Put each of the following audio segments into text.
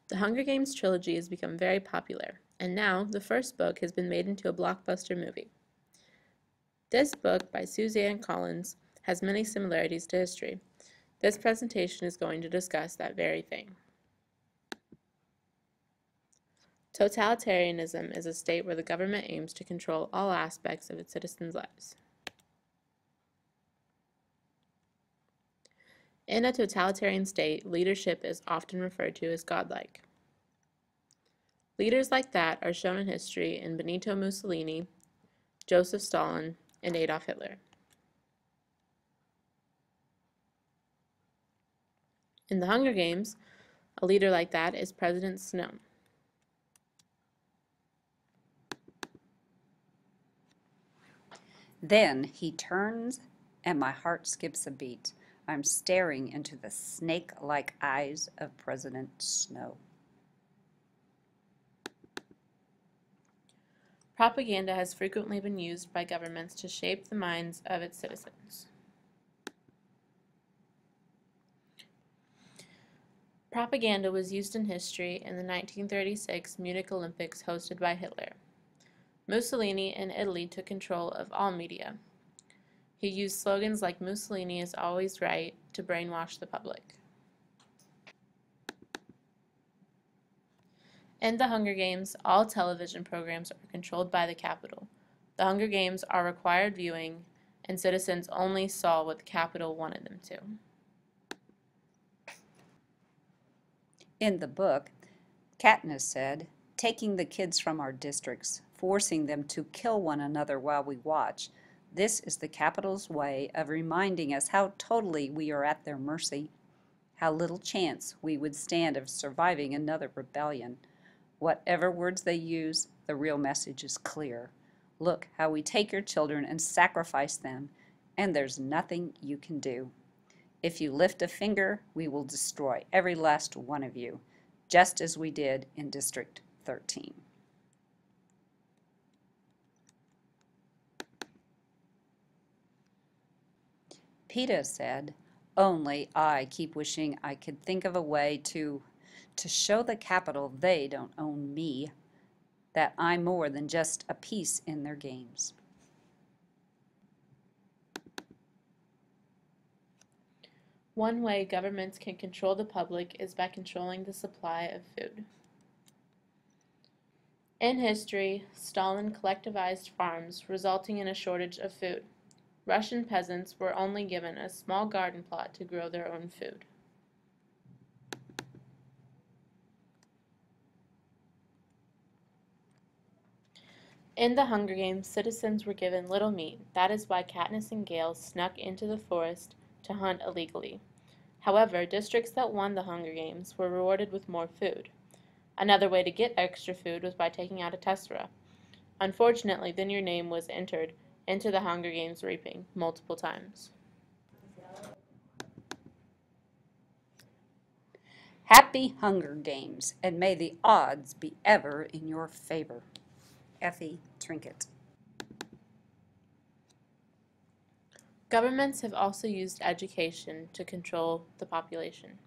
The Hunger Games trilogy has become very popular, and now the first book has been made into a blockbuster movie. This book by Suzanne Collins has many similarities to history. This presentation is going to discuss that very thing. Totalitarianism is a state where the government aims to control all aspects of its citizens' lives. In a totalitarian state, leadership is often referred to as godlike. Leaders like that are shown in history in Benito Mussolini, Joseph Stalin, and Adolf Hitler. In the Hunger Games, a leader like that is President Snow. Then he turns, and my heart skips a beat. I'm staring into the snake-like eyes of President Snow. Propaganda has frequently been used by governments to shape the minds of its citizens. Propaganda was used in history in the 1936 Munich Olympics hosted by Hitler. Mussolini in Italy took control of all media. He used slogans like "Mussolini is always right" to brainwash the public. In the Hunger Games, all television programs are controlled by the Capitol. The Hunger Games are required viewing, and citizens only saw what the Capitol wanted them to. In the book, Katniss said, "Taking the kids from our districts, forcing them to kill one another while we watch, this is the Capitol's way of reminding us how totally we are at their mercy, how little chance we would stand of surviving another rebellion. Whatever words they use, the real message is clear. Look how we take your children and sacrifice them, and there's nothing you can do. If you lift a finger, we will destroy every last one of you, just as we did in District 13. Peeta said, "Only I keep wishing I could think of a way to show the Capitol they don't own me, that I'm more than just a piece in their games." One way governments can control the public is by controlling the supply of food. In history, Stalin collectivized farms, resulting in a shortage of food. Russian peasants were only given a small garden plot to grow their own food. In the Hunger Games, citizens were given little meat. That is why Katniss and Gale snuck into the forest to hunt illegally. However, districts that won the Hunger Games were rewarded with more food. Another way to get extra food was by taking out a tessera. Unfortunately, then your name was entered into the Hunger Games reaping multiple times. Happy Hunger Games, and may the odds be ever in your favor. Effie Trinket. Governments have also used education to control the population.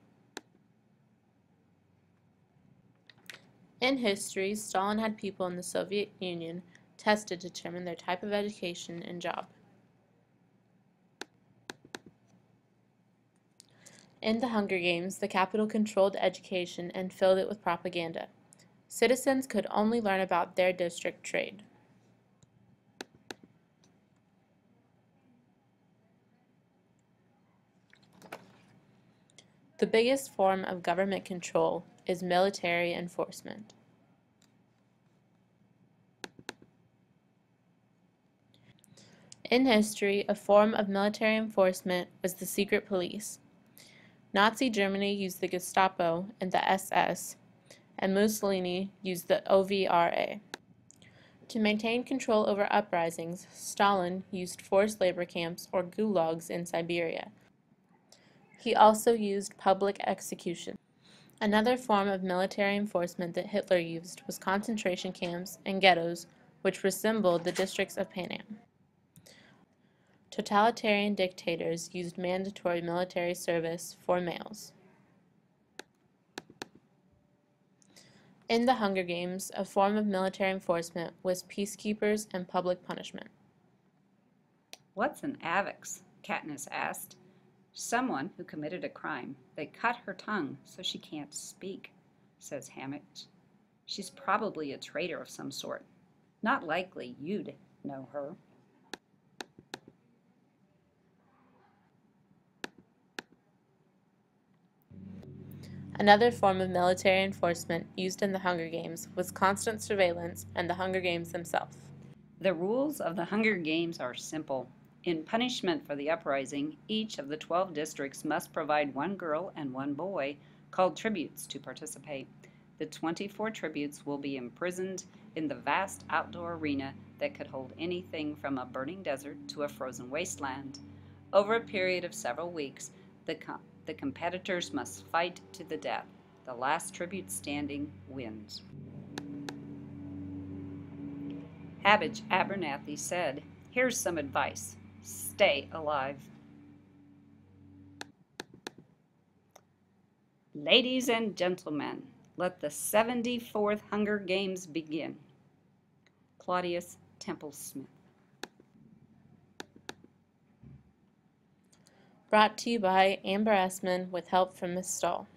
In history, Stalin had people in the Soviet Union tested to determine their type of education and job. In the Hunger Games, the Capitol controlled education and filled it with propaganda. Citizens could only learn about their district trade. The biggest form of government control is military enforcement. In history, a form of military enforcement was the secret police. Nazi Germany used the Gestapo and the SS, and Mussolini used the OVRA. To maintain control over uprisings, Stalin used forced labor camps or gulags in Siberia. He also used public execution. Another form of military enforcement that Hitler used was concentration camps and ghettos, which resembled the districts of Panem. Totalitarian dictators used mandatory military service for males. In the Hunger Games, a form of military enforcement was peacekeepers and public punishment. What's an avix? Katniss asked. Someone who committed a crime. They cut her tongue so she can't speak, says Hammett. She's probably a traitor of some sort. Not likely you'd know her. Another form of military enforcement used in the Hunger Games was constant surveillance and the Hunger Games themselves. The rules of the Hunger Games are simple. In punishment for the uprising, each of the 12 districts must provide one girl and one boy, called tributes, to participate. The 24 tributes will be imprisoned in the vast outdoor arena that could hold anything from a burning desert to a frozen wasteland. Over a period of several weeks, the competitors must fight to the death. The last tribute standing wins. Babbage Abernathy said, "Here's some advice. Stay alive." Ladies and gentlemen, let the 74th Hunger Games begin. Claudius Temple Smith. Brought to you by Amber Essman with help from Ms. Stahl.